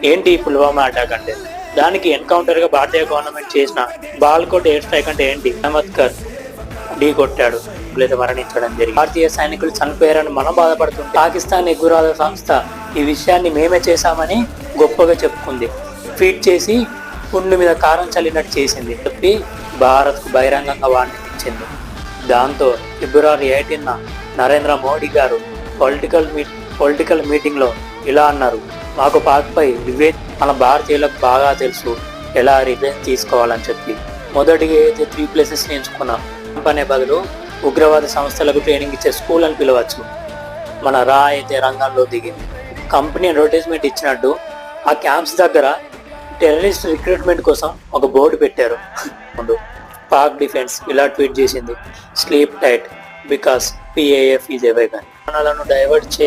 ఏంటి పుల్వామా అటాక్ అంటే? దానికి ఎన్కౌంటర్ గా భారతీయ గవర్నమెంట్ చేసిన బాల్కోట్ ఎయిర్ స్ట్రైక్ అంటే ఏంటి? చమత్కర్ ఢీ కొట్టాడు లేదా మరణించడం జరిగింది. భారతీయ సైనికులు చనిపోయారని మనం బాధపడుతుంటే పాకిస్తాన్ ఎగురాల సంస్థ ఈ విషయాన్ని మేమే చేశామని గొప్పగా చెప్పుకుంది. ట్వీట్ చేసి పుండు మీద కారం చల్లినట్టు చేసింది చెప్పి భారత్కు బహిరంగంగా వార్నింగ్ ఇచ్చింది. దాంతో ఫిబ్రవరి 18న నరేంద్ర మోడీ గారు పొలిటికల్ మీటింగ్లో ఇలా అన్నారు: మాకు పాక్పై రివెంజ్, మన భారతీయులకు బాగా తెలుసు ఎలా రివెంజ్ తీసుకోవాలని చెప్పి. మొదటిగా అయితే 3 places ఎంచుకున్నాం. అనే బదులు ఉగ్రవాద సంస్థలకు ట్రైనింగ్ ఇచ్చే స్కూల్ అని పిలవచ్చు. మన రా అయితే రంగంలో దిగింది. కంపెనీ అడ్వర్టైజ్మెంట్ ఇచ్చినట్టు ఆ క్యాంప్స్ దగ్గర టెర్రరిస్ట్ రిక్రూట్మెంట్ కోసం ఒక బోర్డు పెట్టారు. పాక్ డిఫెన్స్ ఇలా ట్వీట్ చేసింది: sleep tight because PAF is away. Divert చేయాలి